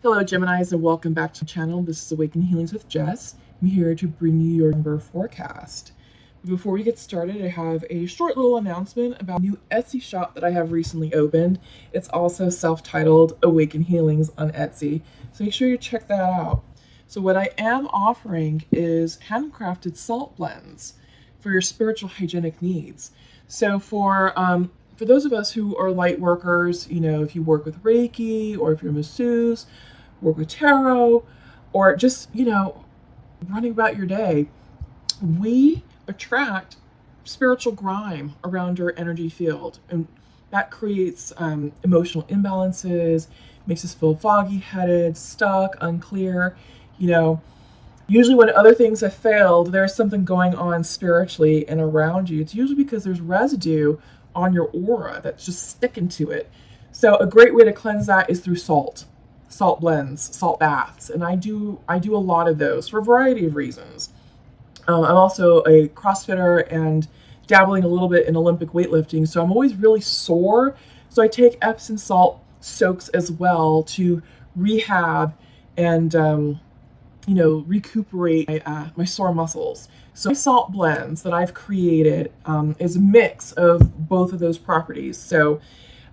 Hello Geminis and welcome back to the channel. This is Awaken Healings with Jess. I'm here to bring you your number forecast. Before we get started, I have a short little announcement about a new Etsy shop that I have recently opened. It's also self-titled Awaken Healings on Etsy, so make sure you check that out. So what I am offering is handcrafted salt blends for your spiritual hygienic needs. So for those of us who are light workers, if you work with Reiki or if you're a masseuse, work with tarot, or just, running about your day, we attract spiritual grime around your energy field. And that creates emotional imbalances, makes us feel foggy-headed, stuck, unclear. Usually when other things have failed, there's something going on spiritually and around you. It's usually because there's residue on your aura that's just sticking to it. So a great way to cleanse that is through salt blends, salt baths, and I do a lot of those for a variety of reasons. I'm also a CrossFitter and dabbling a little bit in Olympic weightlifting, so I'm always really sore. So I take Epsom salt soaks as well to rehab and recuperate my sore muscles. So my salt blends that I've created is a mix of both of those properties. So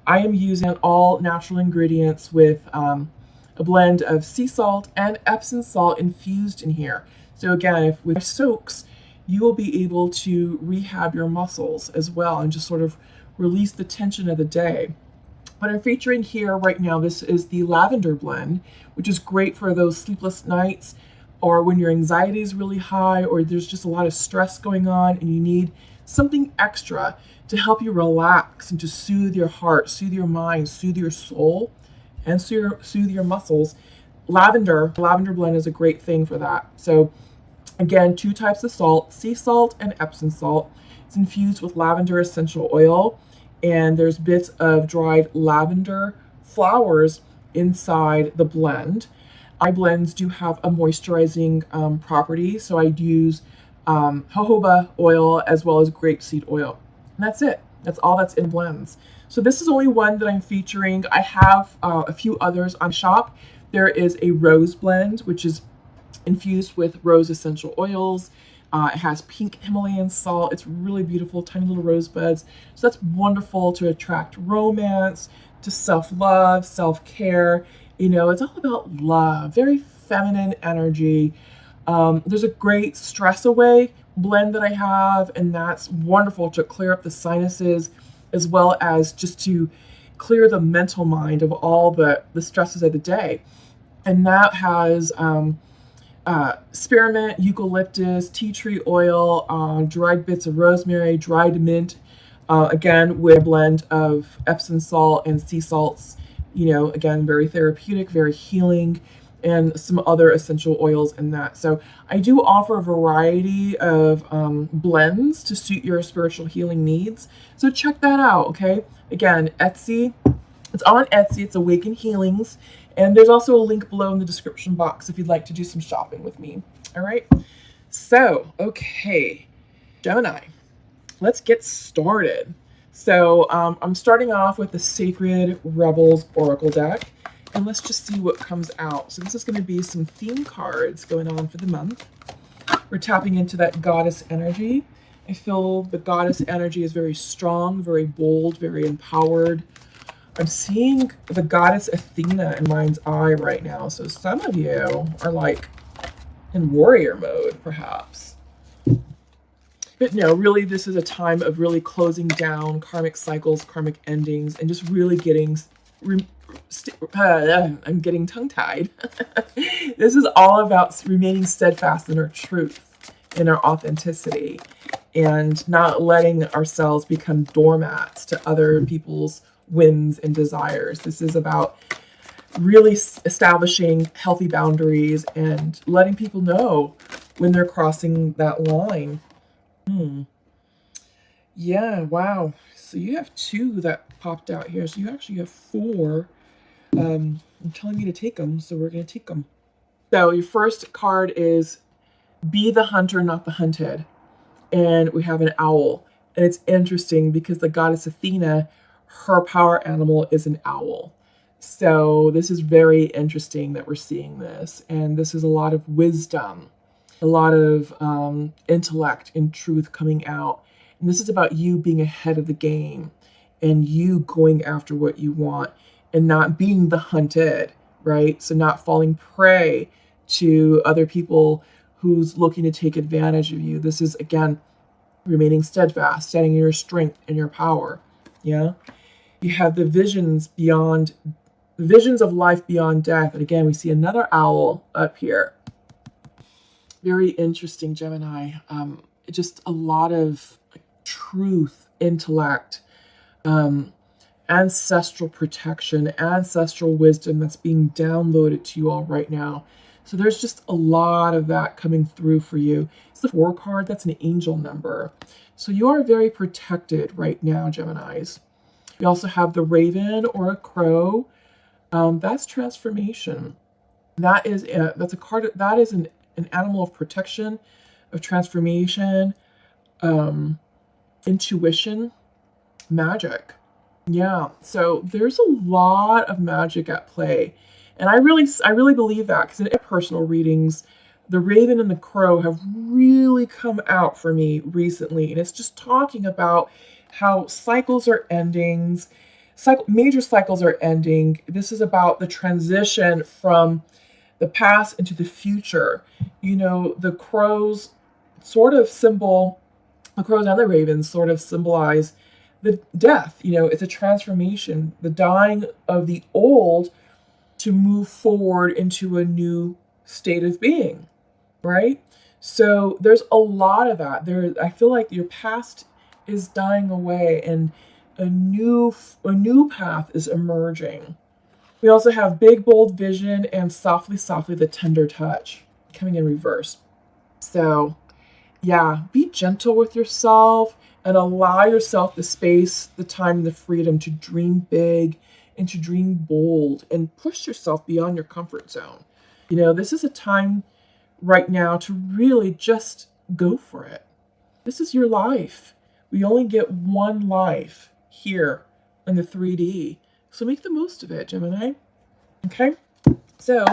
I am using all natural ingredients with a blend of sea salt and Epsom salt infused in here. So again, with soaks, you will be able to rehab your muscles as well and just sort of release the tension of the day. What I'm featuring here right now, this is the lavender blend, which is great for those sleepless nights or when your anxiety is really high or there's just a lot of stress going on and you need something extra to help you relax and to soothe your heart, soothe your mind, soothe your soul, and soothe your muscles. Lavender blend is a great thing for that. So again, 2 types of salt, sea salt and Epsom salt. It's infused with lavender essential oil, and there's bits of dried lavender flowers inside the blend. My blends do have a moisturizing property, so I use jojoba oil as well as grapeseed oil. And that's it. That's all that's in blends. So this is only one that I'm featuring. I have a few others on shop. There is a rose blend, which is infused with rose essential oils. It has pink Himalayan salt. It's really beautiful, tiny little rosebuds. So that's wonderful to attract romance, to self-love, self-care. It's all about love, very feminine energy. There's a great stress away blend that I have, and that's wonderful to clear up the sinuses as well as just to clear the mental mind of all the stresses of the day. And that has spearmint, eucalyptus, tea tree oil, dried bits of rosemary, dried mint, again with a blend of Epsom salt and sea salts. Again, very therapeutic, very healing, and some other essential oils in that. So I do offer a variety of blends to suit your spiritual healing needs. So check that out, okay? Again, Etsy. It's on Etsy. It's Awaken Healings. And there's also a link below in the description box if you'd like to do some shopping with me. All right? So, okay, Gemini, let's get started. So I'm starting off with the Sacred Rebels Oracle deck. And let's just see what comes out. So this is going to be some theme cards going on for the month. We're tapping into that goddess energy. I feel the goddess energy is very strong, very bold, very empowered. I'm seeing the goddess Athena in mind's eye right now. So some of you are like in warrior mode, perhaps. But no, really, this is a time of really closing down karmic cycles, karmic endings, and just really getting... I'm getting tongue-tied. This is all about remaining steadfast in our truth, in our authenticity, and not letting ourselves become doormats to other people's whims and desires. This is about really establishing healthy boundaries and letting people know when they're crossing that line. Yeah, wow. So you have 2 that popped out here. So you actually have 4. I'm telling me to take them, so we're going to take them. So your first card is Be the Hunter, Not the Hunted. And we have an owl. And it's interesting because the goddess Athena, her power animal is an owl. So this is very interesting that we're seeing this. And this is a lot of wisdom, a lot of intellect and truth coming out. And this is about you being ahead of the game and you going after what you want and not being the hunted, right? So not falling prey to other people who's looking to take advantage of you. This is, again, remaining steadfast, standing in your strength and your power. Yeah. You have the visions of life beyond death. And again, we see another owl up here. Very interesting, Gemini. Just a lot of truth, intellect, ancestral protection, ancestral wisdom that's being downloaded to you all right now. So there's just a lot of that coming through for you. It's the 4 card. That's an angel number. So you are very protected right now, Geminis. We also have the raven or a crow. That's transformation. That's a card. That is an animal of protection, of transformation, intuition, magic. Yeah. So there's a lot of magic at play. And I really believe that, because in personal readings, the raven and the crow have really come out for me recently. And it's just talking about how cycles are ending, major cycles are ending. This is about the transition from the past into the future. You know, the crows and the ravens sort of symbolize the death. You know, it's a transformation, the dying of the old to move forward into a new state of being, right? So there's a lot of that. I feel like your past is dying away and a new path is emerging. We also have big, bold vision and softly, softly, the tender touch coming in reverse. So yeah, be gentle with yourself and allow yourself the space, the time, the freedom to dream big and to dream bold and push yourself beyond your comfort zone. You know, this is a time right now to really just go for it. This is your life. We only get one life here in the 3D. So make the most of it, Gemini. Okay? So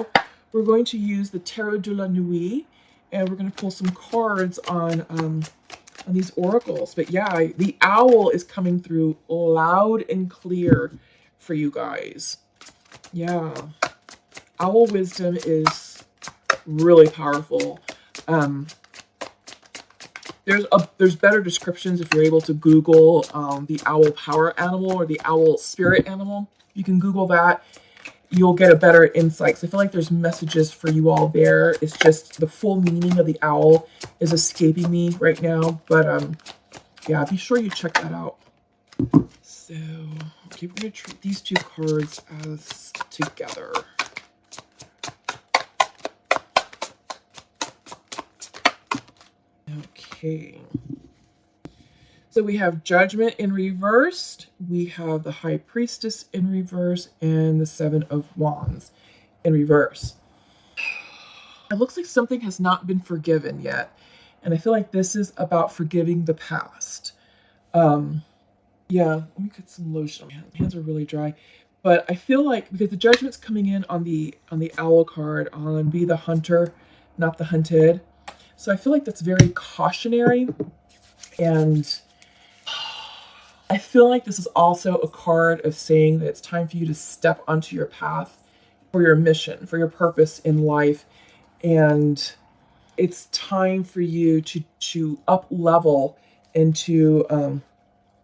we're going to use the Tarot de la Nuit, and we're going to pull some cards on these oracles. But yeah, the owl is coming through loud and clear for you guys. Yeah. Owl wisdom is really powerful. There's better descriptions if you're able to Google the owl power animal or the owl spirit animal. You can Google that. You'll get a better insight. So I feel like there's messages for you all there. It's just the full meaning of the owl is escaping me right now. But yeah, be sure you check that out. So okay, we're going to treat these 2 cards as together. Okay. So we have Judgment in reversed, we have the High Priestess in reverse, and the 7 of Wands in reverse. It looks like something has not been forgiven yet. And I feel like this is about forgiving the past. Yeah, let me get some lotion on my hands. My hands are really dry. But I feel like, because the Judgment's coming in on the owl card, on be the hunter, not the hunted. So I feel like that's very cautionary. And I feel like this is also a card of saying that it's time for you to step onto your path for your mission, for your purpose in life. And it's time for you to up level and to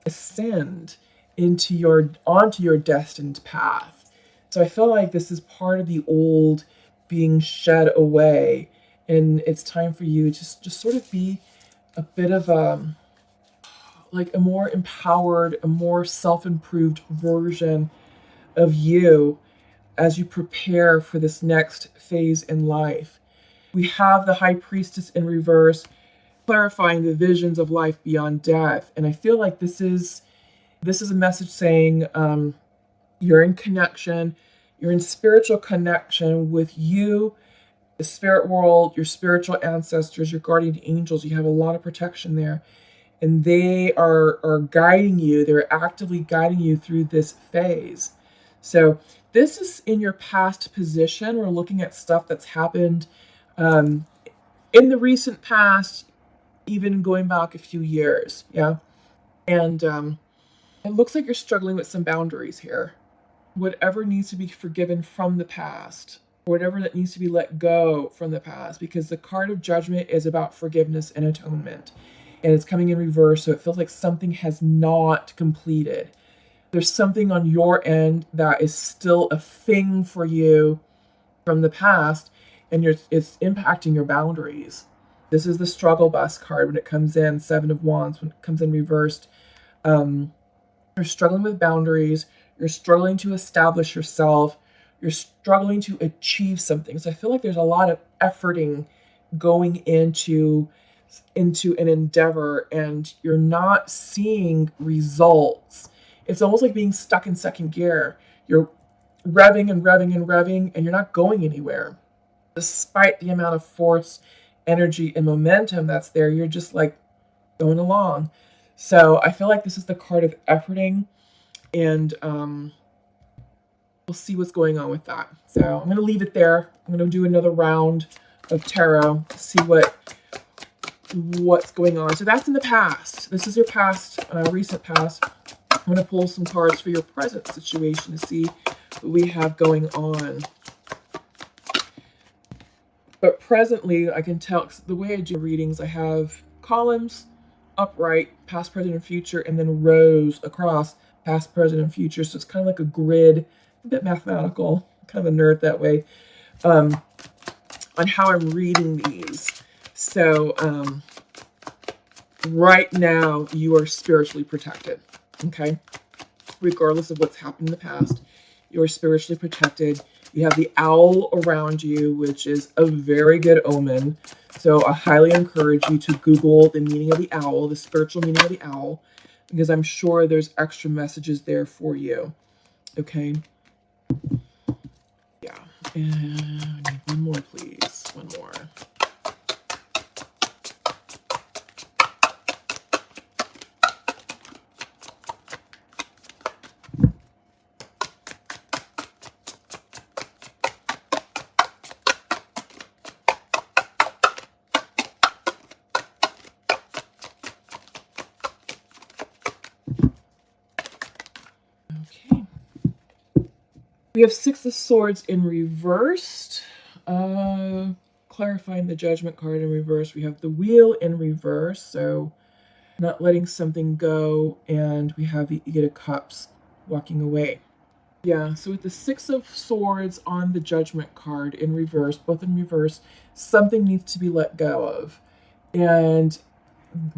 ascend onto your destined path. So I feel like this is part of the old being shed away, and it's time for you to just sort of be a bit of like a more empowered, a more self-improved version of you as you prepare for this next phase in life. We have the High Priestess in reverse, clarifying the visions of life beyond death. And I feel like this is a message saying you're in connection, you're in spiritual connection with you, the spirit world, your spiritual ancestors, your guardian angels. You have a lot of protection there. And they are guiding you. They're actively guiding you through this phase. So this is in your past position. We're looking at stuff that's happened in the recent past, even going back a few years. Yeah. And it looks like you're struggling with some boundaries here. Whatever needs to be forgiven from the past, whatever that needs to be let go from the past, because the card of Judgment is about forgiveness and atonement. And it's coming in reverse, so it feels like something has not completed. There's something on your end that is still a thing for you from the past, and it's impacting your boundaries. This is the struggle bus card when it comes in, Seven of Wands, when it comes in reversed. You're struggling with boundaries. You're struggling to establish yourself. You're struggling to achieve something. So I feel like there's a lot of efforting going into an endeavor, and you're not seeing results. It's almost like being stuck in second gear. You're revving and revving and revving, and you're not going anywhere. Despite the amount of force, energy, and momentum that's there, you're just like going along. So I feel like this is the card of efforting, and we'll see what's going on with that. So I'm going to leave it there. I'm going to do another round of tarot to see what's going on. So that's in the past. This is your past, recent past. I'm going to pull some cards for your present situation to see what we have going on. But presently, I can tell, the way I do readings, I have columns, upright, past, present, and future, and then rows across past, present, and future. So it's kind of like a grid, a bit mathematical, kind of a nerd that way, on how I'm reading these. So right now, you are spiritually protected, okay? Regardless of what's happened in the past, you are spiritually protected. You have the owl around you, which is a very good omen. So I highly encourage you to Google the meaning of the owl, the spiritual meaning of the owl, because I'm sure there's extra messages there for you. Okay? Yeah. And I need one more, please. One more. We have Six of Swords in reversed. Clarifying the Judgment card in reverse. We have the Wheel in reverse, so not letting something go. And we have the Eight of Cups, walking away. Yeah, so with the Six of Swords on the Judgment card in reverse, both in reverse, something needs to be let go of. And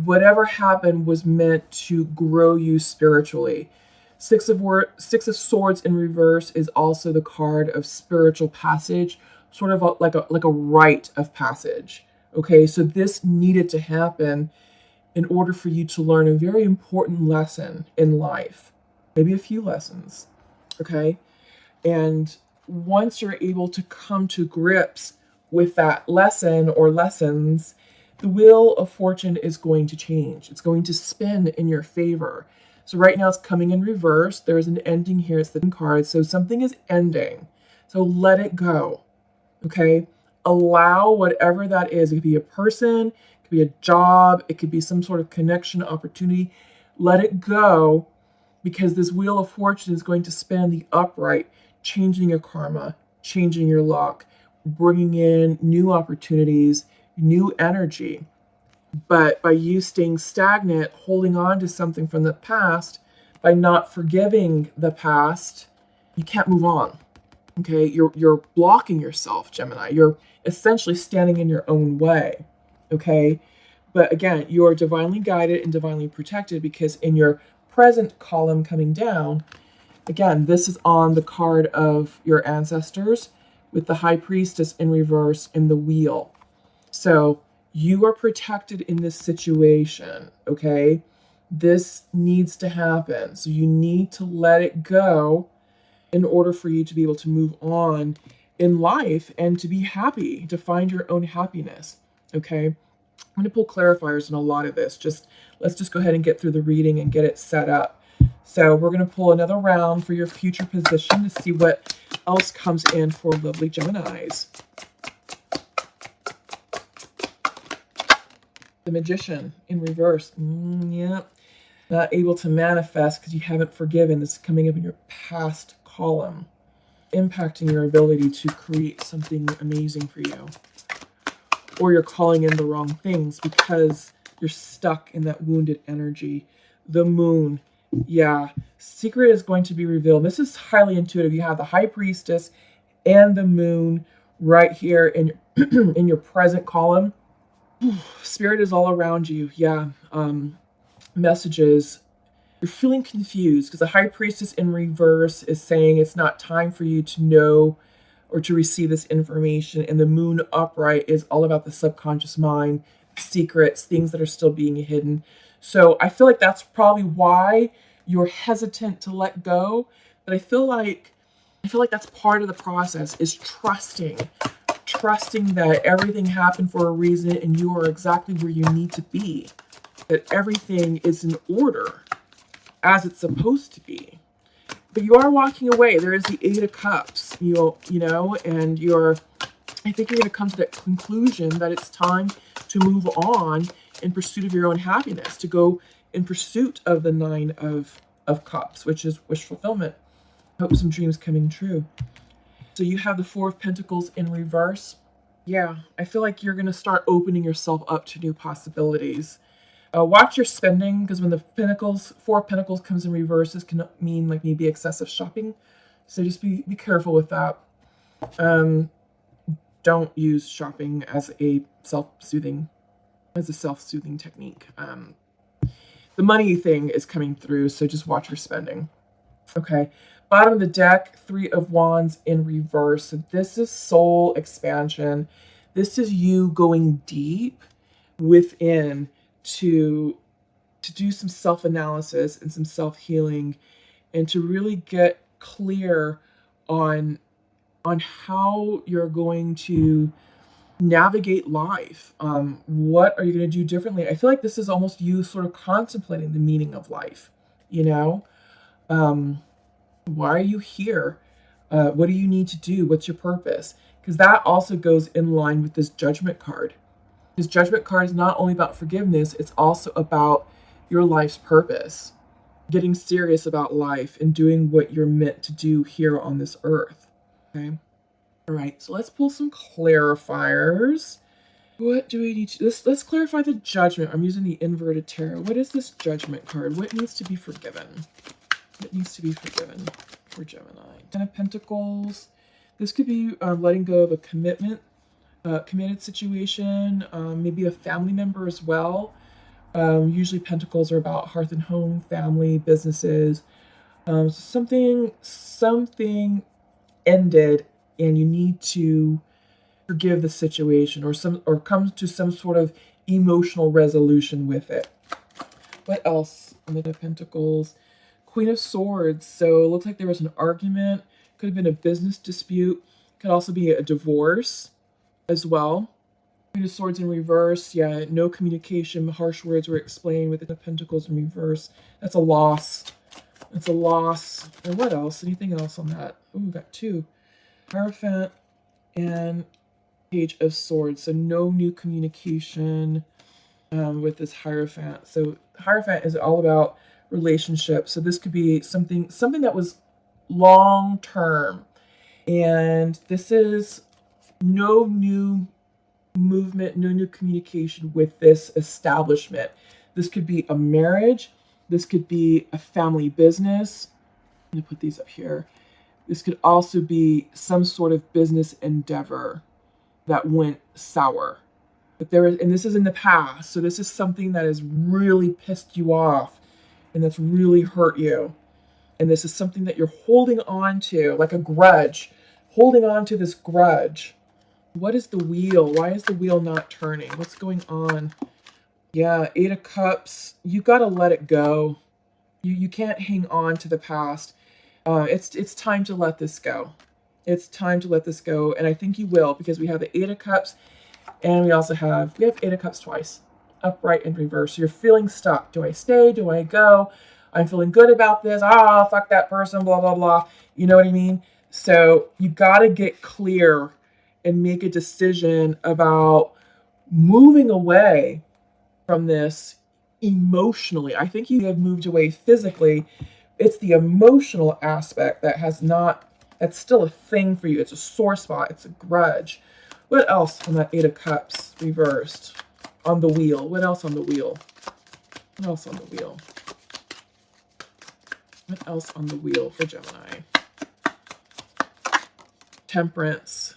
whatever happened was meant to grow you spiritually. Six of Swords in reverse is also the card of spiritual passage, sort of like a rite of passage. Okay, so this needed to happen in order for you to learn a very important lesson in life, maybe a few lessons. Okay, and once you're able to come to grips with that lesson or lessons, the Wheel of Fortune is going to change. It's going to spin in your favor. So right now it's coming in reverse. There's an ending here. It's the card. So something is ending. So let it go. Okay? Allow whatever that is. It could be a person. It could be a job. It could be some sort of connection, opportunity. Let it go, because this Wheel of Fortune is going to spin the upright, changing your karma, changing your luck, bringing in new opportunities, new energy. But by you staying stagnant, holding on to something from the past, by not forgiving the past, you can't move on. Okay, you're blocking yourself, Gemini. You're essentially standing in your own way. Okay, but again, you are divinely guided and divinely protected, because in your present column coming down, again, this is on the card of your ancestors with the High Priestess in reverse and the Wheel. So you are protected in this situation, okay? This needs to happen. So you need to let it go in order for you to be able to move on in life and to be happy, to find your own happiness, okay? I'm going to pull clarifiers in a lot of this. Let's just go ahead and get through the reading and get it set up. So we're going to pull another round for your future position to see what else comes in for lovely Geminis. The Magician in reverse. Yeah. Not able to manifest because you haven't forgiven. This is coming up in your past column, impacting your ability to create something amazing for you. Or you're calling in the wrong things because you're stuck in that wounded energy. The Moon. Yeah. Secret is going to be revealed. This is highly intuitive. You have the High Priestess and the Moon right here in in your present column. Spirit is all around you. Yeah. Messages. You're feeling confused because the High Priestess in reverse is saying it's not time for you to know or to receive this information. And the Moon upright is all about the subconscious mind, secrets, things that are still being hidden. So I feel like that's probably why you're hesitant to let go. But I feel like that's part of the process, is trusting that everything happened for a reason and you are exactly where you need to be. That everything is in order as it's supposed to be. But you are walking away. There is the Eight of Cups, you know, and I think you're going to come to that conclusion that it's time to move on in pursuit of your own happiness, to go in pursuit of the Nine of Cups, which is wish fulfillment, hopes and dreams coming true. So you have the Four of Pentacles in reverse. Yeah, I feel like you're going to start opening yourself up to new possibilities. Watch your spending, because when the Four of Pentacles comes in reverse, this can mean like maybe excessive shopping. So just be careful with that. Don't use shopping as a self-soothing technique. The money thing is coming through, so just watch your spending. Okay, bottom of the deck, Three of Wands in reverse. So this is soul expansion. This is you going deep within to do some self-analysis and some self-healing, and to really get clear on how you're going to navigate life. What are you going to do differently? I feel like this is almost you sort of contemplating the meaning of life, you know? Why are you here? What do you need to do? What's your purpose? Because that also goes in line with this Judgment card. This Judgment card is not only about forgiveness, it's also about your life's purpose. Getting serious about life and doing what you're meant to do here on this earth. Okay? All right, so let's pull some clarifiers. What do we need to... Let's clarify the Judgment. I'm using the inverted tarot. What is this Judgment card? What needs to be forgiven? What needs to be forgiven for Gemini? Ten of Pentacles. This could be letting go of a committed situation, maybe a family member as well. Usually Pentacles are about hearth and home, family, businesses. Something ended, and you need to forgive the situation, or come to some sort of emotional resolution with it. What else on the Pentacles? Queen of Swords. So it looks like there was an argument. Could have been a business dispute. Could also be a divorce as well. Queen of Swords in reverse. Yeah, no communication. Harsh words were explained with the Pentacles in reverse. That's a loss. It's a loss. And what else? Anything else on that? Oh, we got two. Hierophant and Page of Swords. So no new communication with this Hierophant. So Hierophant is all about relationships. So this could be something that was long term. And this is no new movement, no new communication with this establishment. This could be a marriage. This could be a family business. I'm going to put these up here. This could also be some sort of business endeavor that went sour. But and this is in the past, so this is something that has really pissed you off and that's really hurt you. And this is something that you're holding on to, like a grudge, holding on to this grudge. What is the wheel? Why is the wheel not turning? What's going on? Yeah, Eight of Cups. You got to let it go. You can't hang on to the past. It's time to let this go. It's time to let this go, and I think you will, because we have the Eight of Cups, and we have Eight of Cups twice, upright and reverse. So you're feeling stuck. Do I stay? Do I go? I'm feeling good about this. Ah, fuck that person, blah, blah, blah. You know what I mean? So you got to get clear and make a decision about moving away from this emotionally. I think you have moved away physically. It's the emotional aspect that has not, that's still a thing for you. It's a sore spot. It's a grudge. What else on that Eight of Cups reversed? On the wheel. What else on the wheel? What else on the wheel? What else on the wheel for Gemini? Temperance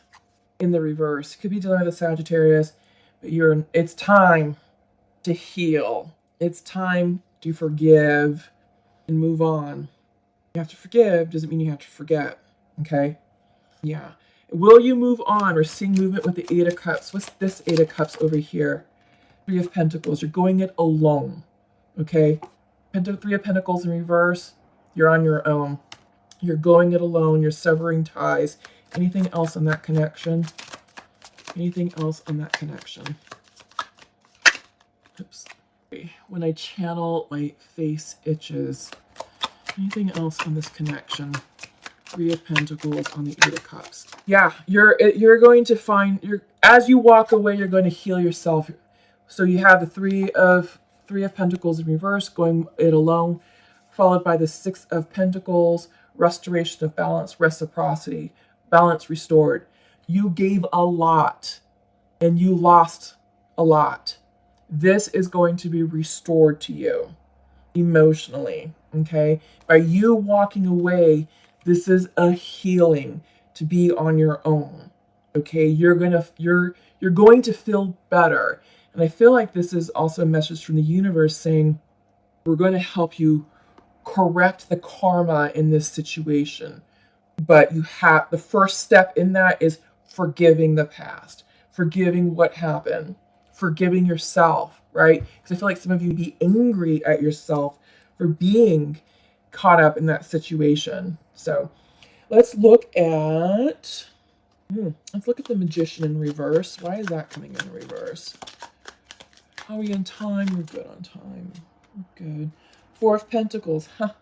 in the reverse. Could be dealing with a Sagittarius, but it's time to heal. It's time to forgive and move on. You have to forgive doesn't mean you have to forget. Okay? Yeah. Will you move on? We're seeing movement with the Eight of Cups. What's this Eight of Cups over here? Three of Pentacles. You're going it alone. Okay? Three of Pentacles in reverse. You're on your own. You're going it alone. You're severing ties. Anything else on that connection? Anything else on that connection? Oops. When I channel, my face itches. Anything else on this connection? Three of Pentacles on the Eight of Cups. Yeah, you're going to find, as you walk away, you're going to heal yourself. So you have the Three of Pentacles in reverse, going it alone, followed by the Six of Pentacles, restoration of balance, reciprocity, balance restored. You gave a lot and you lost a lot. This is going to be restored to you emotionally, okay? By you walking away, this is a healing to be on your own, okay? You're going to feel better. And I feel like this is also a message from the universe saying, we're going to help you correct the karma in this situation. But the first step in that is forgiving the past, forgiving what happened, forgiving yourself, right? Because I feel like some of you would be angry at yourself for being caught up in that situation. So let's look at the Magician in reverse. Why is that coming in reverse? Are we in time? We're good on time. We're good. Four of Pentacles. Huh.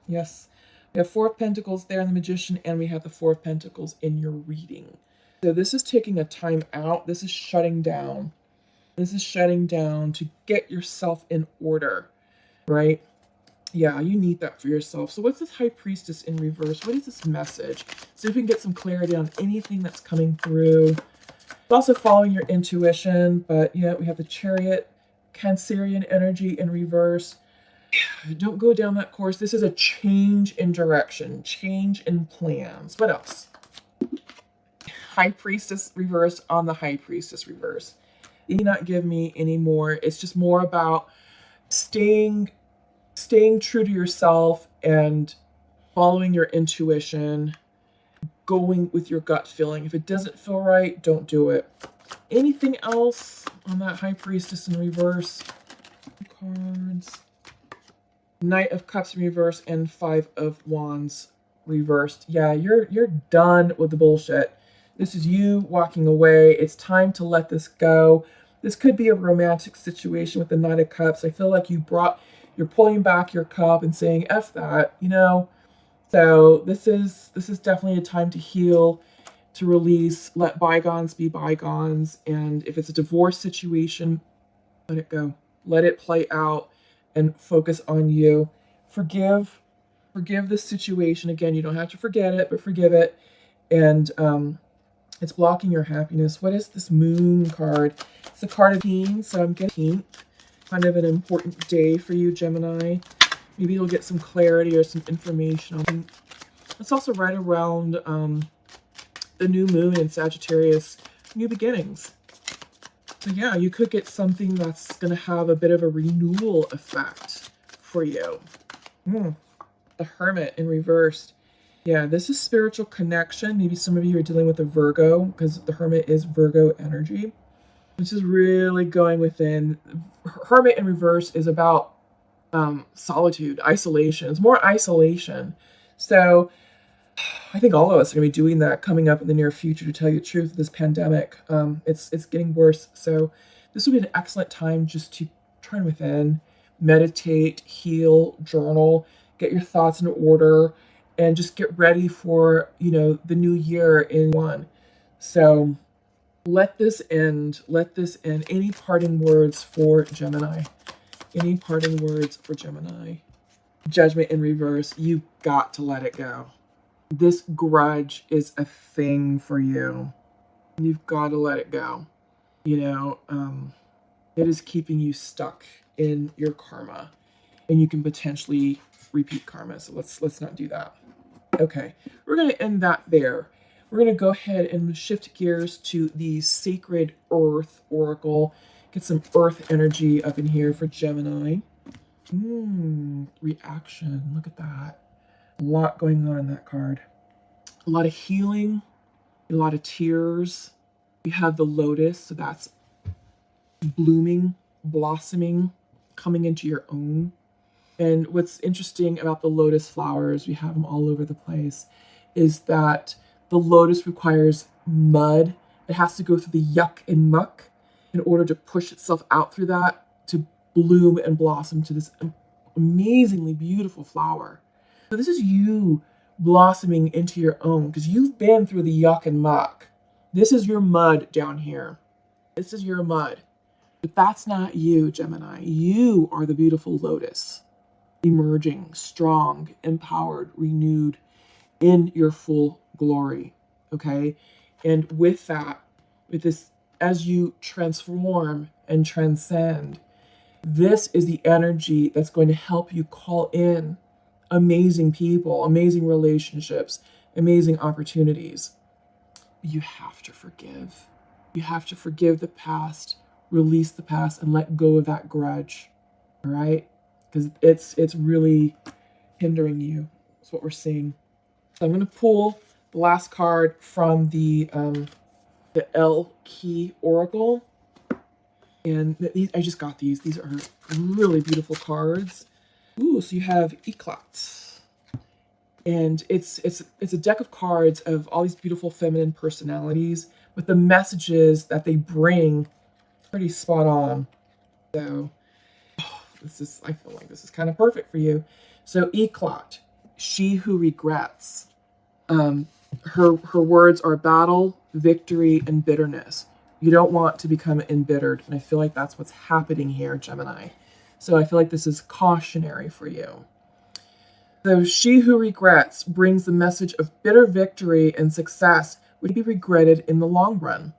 Yes. We have Four of Pentacles there in the Magician, and we have the Four of Pentacles in your reading. So this is taking a time out. This is shutting down. This is shutting down to get yourself in order, right? Yeah, you need that for yourself. So what's this High Priestess in reverse? What is this message? See if we can get some clarity on anything that's coming through. It's also following your intuition, but yeah, we have the Chariot, Cancerian energy in reverse. Don't go down that course. This is a change in direction, change in plans. What else? High Priestess reverse on the High Priestess reverse. You need not give me any more. It's just more about staying true to yourself and following your intuition, going with your gut feeling. If it doesn't feel right, don't do it. Anything else on that High Priestess in reverse? Cards. Knight of Cups in reverse and Five of Wands reversed. Yeah, you're done with the bullshit. This is you walking away. It's time to let this go. This could be a romantic situation with the Knight of Cups. I feel like you're pulling back your cup and saying, F that, you know? So this is definitely a time to heal, to release, let bygones be bygones. And if it's a divorce situation, let it go. Let it play out and focus on you. Forgive the situation. Again, you don't have to forget it, but forgive it. And it's blocking your happiness. What is this Moon card? It's a card of teens, so I'm getting kind of an important day for you, Gemini. Maybe you'll get some clarity or some information. It's also right around the new moon in Sagittarius, new beginnings. So yeah, you could get something that's going to have a bit of a renewal effect for you. The Hermit in reverse. Yeah, this is spiritual connection. Maybe some of you are dealing with a Virgo because the Hermit is Virgo energy. This is really going within. Hermit in reverse is about solitude, isolation. It's more isolation. So I think all of us are going to be doing that coming up in the near future, to tell you the truth. This pandemic, it's getting worse. So this would be an excellent time just to turn within, meditate, heal, journal, get your thoughts in order, and just get ready for, the new year in one. So let this end. Let this end. Any parting words for Gemini? Any parting words for Gemini? Judgment in reverse. You got to let it go. This grudge is a thing for you. You've got to let it go. It is keeping you stuck in your karma, and you can potentially repeat karma. So let's not do that. Okay, we're going to end that there. We're going to go ahead and shift gears to the Sacred Earth Oracle. Get some earth energy up in here for Gemini. Reaction. Look at that. A lot going on in that card. A lot of healing, a lot of tears. We have the lotus, so that's blooming, blossoming, coming into your own. And what's interesting about the lotus flowers, we have them all over the place, is that the lotus requires mud. It has to go through the yuck and muck in order to push itself out through that to bloom and blossom to this amazingly beautiful flower. So this is you blossoming into your own, because you've been through the yuck and muck. This is your mud down here. This is your mud. But that's not you, Gemini. You are the beautiful lotus, emerging, strong, empowered, renewed in your full glory. Okay? And with that, with this, as you transform and transcend, this is the energy that's going to help you call in amazing people, amazing relationships, amazing opportunities. You have to forgive. You have to forgive the past, release the past, and let go of that grudge. All right? Because it's really hindering you. That's what we're seeing. So I'm going to pull the last card from the L Key Oracle. And these, I just got these. These are really beautiful cards. Ooh, so you have Eclat. And it's a deck of cards of all these beautiful feminine personalities with the messages that they bring pretty spot on. So I feel like this is kind of perfect for you. So Eclat, she who regrets. Her words are battle, victory, and bitterness. You don't want to become embittered. And I feel like that's what's happening here, Gemini. So I feel like this is cautionary for you. So she who regrets brings the message of bitter victory and success would be regretted in the long run.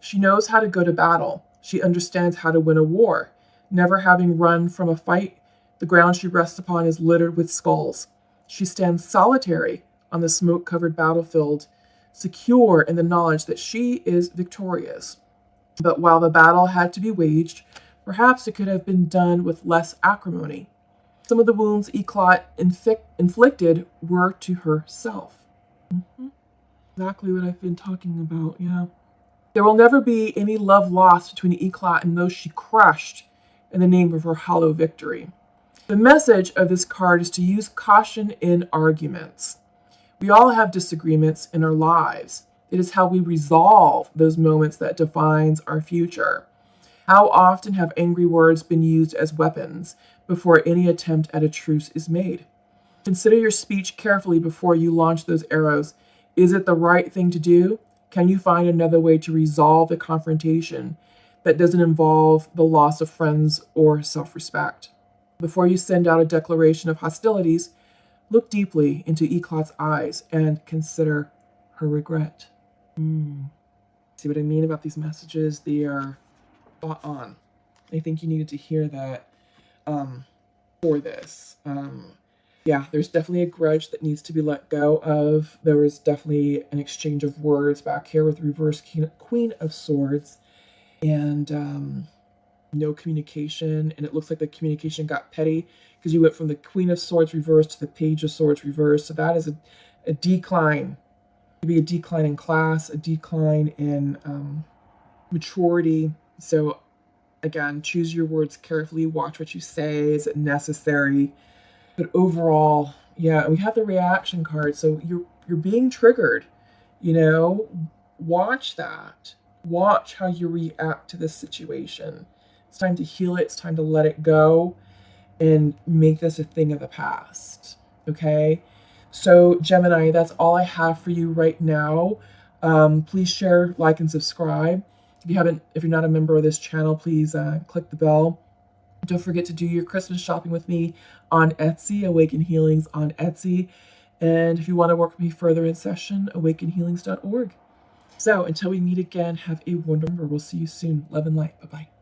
She knows how to go to battle. She understands how to win a war. Never having run from a fight, the ground she rests upon is littered with skulls. She stands solitary on the smoke-covered battlefield, secure in the knowledge that she is victorious. But while the battle had to be waged, perhaps it could have been done with less acrimony. Some of the wounds Eclat inflicted were to herself. Exactly what I've been talking about, yeah. There will never be any love lost between Eclat and those she crushed in the name of her hollow victory. The message of this card is to use caution in arguments. We all have disagreements in our lives. It is how we resolve those moments that defines our future. How often have angry words been used as weapons before any attempt at a truce is made? Consider your speech carefully before you launch those arrows. Is it the right thing to do? Can you find another way to resolve the confrontation that doesn't involve the loss of friends or self-respect? Before you send out a declaration of hostilities, look deeply into Eclat's eyes and consider her regret. See what I mean about these messages? They are spot on. I think you needed to hear that for this. Yeah, there's definitely a grudge that needs to be let go of. There was definitely an exchange of words back here with reverse Queen of Swords. And no communication. And it looks like the communication got petty because you went from the Queen of Swords reverse to the Page of Swords reverse. So that is a decline. It could be a decline in class, a decline in maturity. So again, choose your words carefully. Watch what you say. Is it necessary? But overall, yeah, we have the reaction card. So you're being triggered. Watch that. Watch how you react to this situation. It's time to heal it. It's time to let it go. and make this a thing of the past. Okay? So, Gemini, that's all I have for you right now. Please share, like, and subscribe. If you're not a member of this channel, please click the bell. Don't forget to do your Christmas shopping with me on Etsy, Awaken Healings on Etsy. And if you want to work with me further in session, awakenhealings.org. So until we meet again, have a wonderful, we'll see you soon. Love and light. Bye-bye.